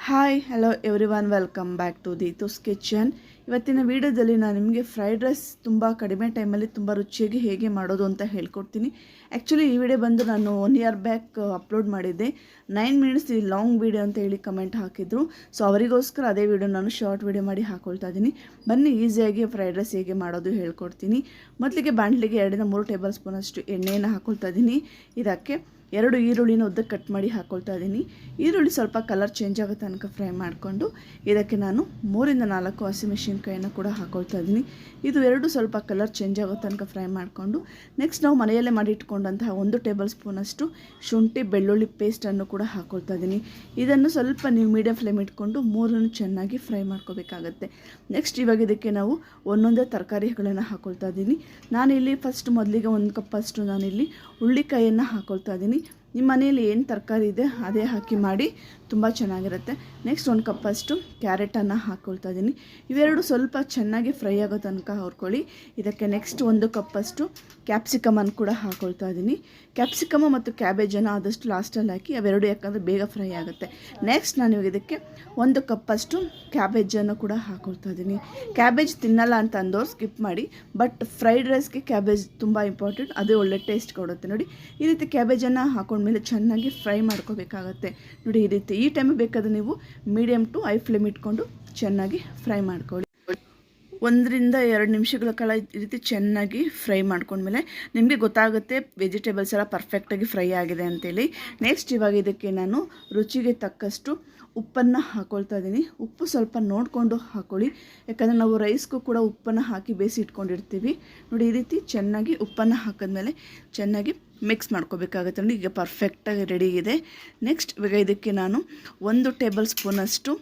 Hi hello everyone welcome back to Deethu's kitchen. ಇವತ್ತಿನ ವಿಡಿಯೋದಲ್ಲಿ ನಾನು ನಿಮಗೆ ಫ್ರೈಡ್ ರೈಸ್ ತುಂಬ ಕಡಿಮೆ ಟೈಮಲ್ಲಿ ತುಂಬ ರುಚಿಯಾಗಿ ಹೇಗೆ ಮಾಡೋದು ಅಂತ ಹೇಳ್ಕೊಡ್ತೀನಿ. ಆ್ಯಕ್ಚುಲಿ ಈ ವಿಡಿಯೋ ಬಂದು ನಾನು 1 ಇಯರ್ ಬ್ಯಾಕ್ ಅಪ್ಲೋಡ್ ಮಾಡಿದ್ದೆ. 9 ಮಿನಿಟ್ಸ್ ಈ ಲಾಂಗ್ ವಿಡಿಯೋ ಅಂತ ಹೇಳಿ ಕಮೆಂಟ್ ಹಾಕಿದ್ರು. ಸೊ ಅವರಿಗೋಸ್ಕರ ಅದೇ ವಿಡಿಯೋ ನಾನು ಶಾರ್ಟ್ ವಿಡಿಯೋ ಮಾಡಿ ಹಾಕ್ಕೊಳ್ತಾ ಇದ್ದೀನಿ. ಬನ್ನಿ ಈಸಿಯಾಗಿ ಫ್ರೈಡ್ ರೈಸ್ ಹೇಗೆ ಮಾಡೋದು ಹೇಳ್ಕೊಡ್ತೀನಿ. ಮೊದಲಿಗೆ ಬಾಣಲಿಗೆ 2-3 ಟೇಬಲ್ ಸ್ಪೂನ್ ಅಷ್ಟು ಎಣ್ಣೆಯನ್ನು ಹಾಕ್ಕೊಳ್ತಾ ಇದ್ದೀನಿ. ಇದಕ್ಕೆ 2 ಈರುಳ್ಳಿನ ಉದ್ದಕ್ಕೆ ಕಟ್ ಮಾಡಿ ಹಾಕ್ಕೊಳ್ತಾ ಇದ್ದೀನಿ. ಈರುಳ್ಳಿ ಸ್ವಲ್ಪ ಕಲರ್ ಚೇಂಜ್ ಆಗೋ ತನಕ ಫ್ರೈ ಮಾಡಿಕೊಂಡು ಇದಕ್ಕೆ ನಾನು 3-4 ಹಸಿಮೆಣಸಿನ್ಕಾಯಿನ ಕೂಡ ಹಾಕ್ಕೊಳ್ತಾ ಇದ್ದೀನಿ. ಇದು 2 ಸ್ವಲ್ಪ ಕಲರ್ ಚೇಂಜ್ ಆಗೋ ತನಕ ಫ್ರೈ ಮಾಡಿಕೊಂಡು ನೆಕ್ಸ್ಟ್ ನಾವು ಮನೆಯಲ್ಲೇ ಮಾಡಿ ಇಟ್ಕೊಂಡಂತಹ 1 ಟೇಬಲ್ ಸ್ಪೂನಷ್ಟು ಶುಂಠಿ ಬೆಳ್ಳುಳ್ಳಿ ಪೇಸ್ಟನ್ನು ಕೂಡ ಹಾಕ್ಕೊಳ್ತಾ ಇದ್ದೀನಿ. ಇದನ್ನು ಸ್ವಲ್ಪ ನೀವು ಮೀಡಿಯಮ್ ಫ್ಲೇಮ್ ಇಟ್ಕೊಂಡು 3 ಚೆನ್ನಾಗಿ ಫ್ರೈ ಮಾಡ್ಕೋಬೇಕಾಗತ್ತೆ. ನೆಕ್ಸ್ಟ್ ಇವಾಗ ಇದಕ್ಕೆ ನಾವು ಒಂದೊಂದೇ ತರಕಾರಿಗಳನ್ನು ಹಾಕ್ಕೊಳ್ತಾ ಇದ್ದೀನಿ. ನಾನಿಲ್ಲಿ ಮೊದಲಿಗೆ 1 ಕಪ್ಪಷ್ಟು ನಾನಿಲ್ಲಿ ಹುಳ್ಳಿಕಾಯಿಯನ್ನು ಹಾಕ್ಕೊಳ್ತಾ ಇದ್ದೀನಿ. ನಿಮ್ಮ ಮನೆಯಲ್ಲಿ ಏನು ತರಕಾರಿ ಇದೆ ಅದೇ ಹಾಕಿ ಮಾಡಿ, ತುಂಬ ಚೆನ್ನಾಗಿರುತ್ತೆ. ನೆಕ್ಸ್ಟ್ 1 ಕಪ್ಪಷ್ಟು ಕ್ಯಾರೆಟನ್ನು ಹಾಕ್ಕೊಳ್ತಾ ಇದ್ದೀನಿ. ಇವೆರಡು ಸ್ವಲ್ಪ ಚೆನ್ನಾಗಿ ಫ್ರೈ ಆಗೋ ತನಕ ಹುರ್ಕೊಳ್ಳಿ. ಇದಕ್ಕೆ ನೆಕ್ಸ್ಟ್ 1 ಕಪ್ಪಷ್ಟು ಕ್ಯಾಪ್ಸಿಕಮನ್ನು ಕೂಡ ಹಾಕ್ಕೊಳ್ತಾ ಇದ್ದೀನಿ. ಕ್ಯಾಪ್ಸಿಕಮ್ ಮತ್ತು ಕ್ಯಾಬೇಜನ್ನು ಆದಷ್ಟು ಲಾಸ್ಟಲ್ಲಿ ಹಾಕಿ, ಅವೆರಡು ಯಾಕಂದರೆ ಬೇಗ ಫ್ರೈ ಆಗುತ್ತೆ. ನೆಕ್ಸ್ಟ್ ನಾನು ಇದಕ್ಕೆ 1 ಕಪ್ಪಷ್ಟು ಕ್ಯಾಬೇಜನ್ನು ಕೂಡ ಹಾಕ್ಕೊಳ್ತಾ ಇದ್ದೀನಿ. ಕ್ಯಾಬೇಜ್ ತಿನ್ನಲ್ಲ ಅಂತ ಅಂದವ್ರು ಸ್ಕಿಪ್ ಮಾಡಿ, ಬಟ್ ಫ್ರೈಡ್ ರೈಸ್ಗೆ ಕ್ಯಾಬೇಜ್ ತುಂಬ ಇಂಪಾರ್ಟೆಂಟ್, ಅದು ಒಳ್ಳೆ ಟೇಸ್ಟ್ ಕೊಡುತ್ತೆ. ನೋಡಿ ಈ ರೀತಿ ಕ್ಯಾಬೇಜನ್ನು ಹಾಕೊಂಡ್ಮೇಲೆ ಚೆನ್ನಾಗಿ ಫ್ರೈ ಮಾಡ್ಕೋಬೇಕಾಗತ್ತೆ. ನೋಡಿ ಈ ರೀತಿ ಈ ಟೈಮ್ ಬೇಕಾದ್ರೆ ನೀವು ಮೀಡಿಯಮ್ ಟು ಹೈ ಫ್ಲೇಮ್ ಇಟ್ಕೊಂಡು ಚೆನ್ನಾಗಿ ಫ್ರೈ ಮಾಡ್ಕೊಳ್ಳಿ. 1-2 ನಿಮಿಷಗಳ ಕಾಲ ಈ ರೀತಿ ಚೆನ್ನಾಗಿ ಫ್ರೈ ಮಾಡ್ಕೊಂಡ್ಮೇಲೆ ನಿಮಗೆ ಗೊತ್ತಾಗುತ್ತೆ ವೆಜಿಟೇಬಲ್ಸ್ ಎಲ್ಲ ಪರ್ಫೆಕ್ಟಾಗಿ ಫ್ರೈ ಆಗಿದೆ ಅಂತೇಳಿ. ನೆಕ್ಸ್ಟ್ ಇವಾಗ ಇದಕ್ಕೆ ನಾನು ರುಚಿಗೆ ತಕ್ಕಷ್ಟು ಉಪ್ಪನ್ನು ಹಾಕ್ಕೊಳ್ತಾ ಇದ್ದೀನಿ. ಉಪ್ಪು ಸ್ವಲ್ಪ ನೋಡಿಕೊಂಡು ಹಾಕ್ಕೊಳ್ಳಿ, ಯಾಕಂದರೆ ನಾವು ರೈಸ್ಗೂ ಕೂಡ ಉಪ್ಪನ್ನು ಹಾಕಿ ಬೇಯಿಸಿ ಇಟ್ಕೊಂಡಿರ್ತೀವಿ. ನೋಡಿ ಈ ರೀತಿ ಚೆನ್ನಾಗಿ ಉಪ್ಪನ್ನು ಹಾಕಿದ್ಮೇಲೆ ಚೆನ್ನಾಗಿ ಮಿಕ್ಸ್ ಮಾಡ್ಕೋಬೇಕಾಗುತ್ತೆ. ನೋಡಿ ಈಗ ಪರ್ಫೆಕ್ಟಾಗಿ ರೆಡಿ ಇದೆ. ನೆಕ್ಸ್ಟ್ ಇವಾಗ ಇದಕ್ಕೆ ನಾನು 1 ಟೇಬಲ್ ಸ್ಪೂನಷ್ಟು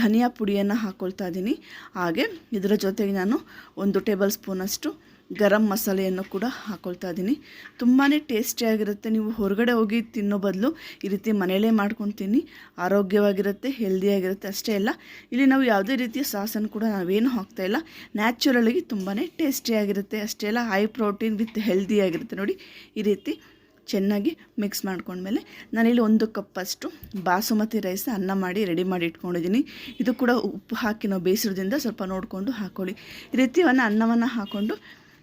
ಧನಿಯಾ ಪುಡಿಯನ್ನು ಹಾಕ್ಕೊಳ್ತಾ ಇದ್ದೀನಿ. ಹಾಗೆ ಇದರ ಜೊತೆಗೆ ನಾನು 1 ಟೇಬಲ್ ಸ್ಪೂನಷ್ಟು ಗರಂ ಮಸಾಲೆಯನ್ನು ಕೂಡ ಹಾಕ್ಕೊಳ್ತಾ ಇದ್ದೀನಿ. ತುಂಬಾ ಟೇಸ್ಟಿಯಾಗಿರುತ್ತೆ. ನೀವು ಹೊರಗಡೆ ಹೋಗಿ ತಿನ್ನೋ ಬದಲು ಈ ರೀತಿ ಮನೆಯಲ್ಲೇ ಮಾಡ್ಕೊಂಡು ತಿನ್ನಿ, ಆರೋಗ್ಯವಾಗಿರುತ್ತೆ, ಹೆಲ್ದಿಯಾಗಿರುತ್ತೆ. ಅಷ್ಟೇ ಅಲ್ಲ, ಇಲ್ಲಿ ನಾವು ಯಾವುದೇ ರೀತಿಯ ಸಾಸನ್ನು ಕೂಡ ನಾವೇನು ಹಾಕ್ತಾಯಿಲ್ಲ, ನ್ಯಾಚುರಲಾಗಿ ತುಂಬಾ ಟೇಸ್ಟಿಯಾಗಿರುತ್ತೆ. ಅಷ್ಟೇ ಅಲ್ಲ, ಹೈ ಪ್ರೋಟೀನ್ ವಿತ್ ಹೆಲ್ದಿಯಾಗಿರುತ್ತೆ. ನೋಡಿ ಈ ರೀತಿ ಚೆನ್ನಾಗಿ ಮಿಕ್ಸ್ ಮಾಡ್ಕೊಂಡ್ಮೇಲೆ ನಾನಿಲ್ಲಿ 1 ಕಪ್ಪಷ್ಟು ಬಾಸುಮತಿ ರೈಸ್ ಅನ್ನ ಮಾಡಿ ರೆಡಿ ಮಾಡಿ ಇಟ್ಕೊಂಡಿದ್ದೀನಿ. ಇದು ಕೂಡ ಉಪ್ಪು ಹಾಕಿ ನಾವು ಬೇಯಿಸೋದ್ರಿಂದ ಸ್ವಲ್ಪ ನೋಡಿಕೊಂಡು ಹಾಕ್ಕೊಳ್ಳಿ. ಈ ರೀತಿ ಅನ್ನವನ್ನು ಹಾಕ್ಕೊಂಡು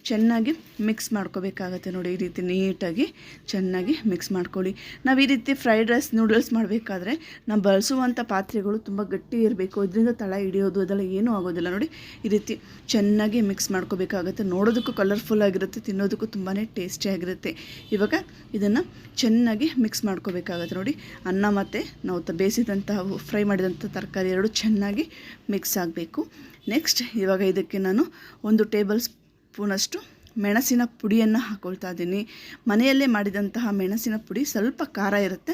ಚೆನ್ನಾಗಿ ಮಿಕ್ಸ್ ಮಾಡ್ಕೋಬೇಕಾಗತ್ತೆ. ನೋಡಿ ಈ ರೀತಿ ನೀಟಾಗಿ ಚೆನ್ನಾಗಿ ಮಿಕ್ಸ್ ಮಾಡ್ಕೊಳ್ಳಿ. ನಾವು ಈ ರೀತಿ ಫ್ರೈಡ್ ರೈಸ್ ನೂಡಲ್ಸ್ ಮಾಡಬೇಕಾದ್ರೆ ನಾವು ಬಳಸುವಂಥ ಪಾತ್ರೆಗಳು ತುಂಬ ಗಟ್ಟಿ ಇರಬೇಕು, ಇದರಿಂದ ತಳ ಹಿಡಿಯೋದು ಅದೆಲ್ಲ ಏನೂ ಆಗೋದಿಲ್ಲ. ನೋಡಿ ಈ ರೀತಿ ಚೆನ್ನಾಗಿ ಮಿಕ್ಸ್ ಮಾಡ್ಕೋಬೇಕಾಗತ್ತೆ. ನೋಡೋದಕ್ಕೂ ಕಲರ್ಫುಲ್ ಆಗಿರುತ್ತೆ, ತಿನ್ನೋದಕ್ಕೂ ತುಂಬಾ ಟೇಸ್ಟಿಯಾಗಿರುತ್ತೆ. ಇವಾಗ ಇದನ್ನು ಚೆನ್ನಾಗಿ ಮಿಕ್ಸ್ ಮಾಡ್ಕೋಬೇಕಾಗತ್ತೆ. ನೋಡಿ ಅನ್ನ ಮತ್ತು ನಾವು ಬೇಯಿಸಿದಂತಹ ಫ್ರೈ ಮಾಡಿದಂಥ ತರಕಾರಿ 2 ಚೆನ್ನಾಗಿ ಮಿಕ್ಸ್ ಆಗಬೇಕು. ನೆಕ್ಸ್ಟ್ ಇವಾಗ ಇದಕ್ಕೆ ನಾನು 1 ಟೇಬಲ್ ಸ್ಪೂನಷ್ಟು ಮೆಣಸಿನ ಪುಡಿಯನ್ನು ಹಾಕ್ಕೊಳ್ತಾ ಇದ್ದೀನಿ. ಮನೆಯಲ್ಲೇ ಮಾಡಿದಂತಹ ಮೆಣಸಿನ ಪುಡಿ ಸ್ವಲ್ಪ ಖಾರ ಇರುತ್ತೆ,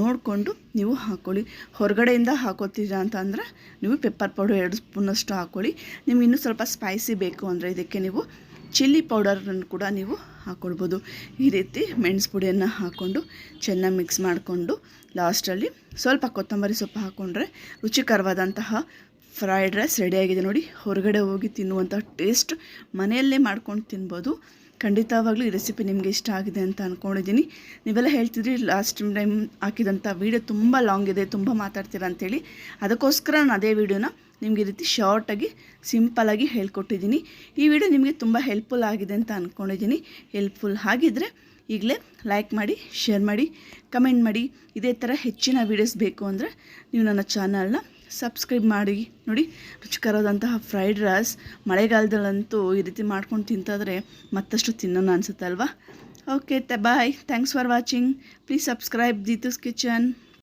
ನೋಡಿಕೊಂಡು ನೀವು ಹಾಕ್ಕೊಳ್ಳಿ. ಹೊರಗಡೆಯಿಂದ ಹಾಕೋತೀರಾ ಅಂತ ಅಂದರೆ ನೀವು ಪೆಪ್ಪರ್ ಪೌಡರ್ 2 ಸ್ಪೂನಷ್ಟು ಹಾಕ್ಕೊಳ್ಳಿ. ನಿಮ್ಗೆ ಇನ್ನೂ ಸ್ವಲ್ಪ ಸ್ಪೈಸಿ ಬೇಕು ಅಂದರೆ ಇದಕ್ಕೆ ನೀವು ಚಿಲ್ಲಿ ಪೌಡರನ್ನು ಕೂಡ ನೀವು ಹಾಕ್ಕೊಳ್ಬೋದು. ಈ ರೀತಿ ಮೆಣಸು ಪುಡಿಯನ್ನು ಹಾಕ್ಕೊಂಡು ಚೆನ್ನಾಗಿ ಮಿಕ್ಸ್ ಮಾಡಿಕೊಂಡು ಲಾಸ್ಟಲ್ಲಿ ಸ್ವಲ್ಪ ಕೊತ್ತಂಬರಿ ಸೊಪ್ಪು ಹಾಕ್ಕೊಂಡ್ರೆ ರುಚಿಕರವಾದಂತಹ ಫ್ರೈಡ್ ರೈಸ್ ರೆಡಿಯಾಗಿದೆ. ನೋಡಿ ಹೊರಗಡೆ ಹೋಗಿ ತಿನ್ನುವಂಥ ಟೇಸ್ಟ್ ಮನೆಯಲ್ಲೇ ಮಾಡ್ಕೊಂಡು ತಿನ್ಬೋದು. ಖಂಡಿತವಾಗ್ಲೂ ಈ ರೆಸಿಪಿ ನಿಮಗೆ ಇಷ್ಟ ಆಗಿದೆ ಅಂತ ಅಂದ್ಕೊಂಡಿದ್ದೀನಿ. ನೀವೆಲ್ಲ ಹೇಳ್ತಿದ್ರಿ ಲಾಸ್ಟ್ ಟೈಮ್ ಹಾಕಿದಂಥ ವೀಡಿಯೋ ತುಂಬ ಲಾಂಗ್ ಇದೆ, ತುಂಬ ಮಾತಾಡ್ತೀರಾ ಅಂಥೇಳಿ. ಅದಕ್ಕೋಸ್ಕರ ನಾನು ಅದೇ ವೀಡಿಯೋನ ನಿಮಗೆ ಈ ರೀತಿ ಶಾರ್ಟಾಗಿ ಸಿಂಪಲಾಗಿ ಹೇಳ್ಕೊಟ್ಟಿದ್ದೀನಿ. ಈ ವಿಡಿಯೋ ನಿಮಗೆ ತುಂಬ ಹೆಲ್ಪ್ಫುಲ್ ಆಗಿದೆ ಅಂತ ಅಂದ್ಕೊಂಡಿದ್ದೀನಿ. ಹೆಲ್ಪ್ಫುಲ್ ಆಗಿದ್ದರೆ ಈಗಲೇ ಲೈಕ್ ಮಾಡಿ, ಶೇರ್ ಮಾಡಿ, ಕಮೆಂಟ್ ಮಾಡಿ. ಇದೇ ಥರ ಹೆಚ್ಚಿನ ವೀಡಿಯೋಸ್ ಬೇಕು ಅಂದರೆ ನೀವು ನನ್ನ ಚಾನಲ್ನ ಸಬ್ಸ್ಕ್ರೈಬ್ ಮಾಡಿ. ನೋಡಿ ರುಚಿಕರವಾದಂತಹ ಫ್ರೈಡ್ ರೈಸ್ ಮಳೆಗಾಲದಲ್ಲಂತೂ ಈ ರೀತಿ ಮಾಡ್ಕೊಂಡು ತಿಂತಾದರೆ ಮತ್ತಷ್ಟು ತಿನ್ನೋಣ ಅನಿಸುತ್ತೆ ಅಲ್ವಾ. Okay bye, thanks for watching. Please subscribe Deethu's kitchen.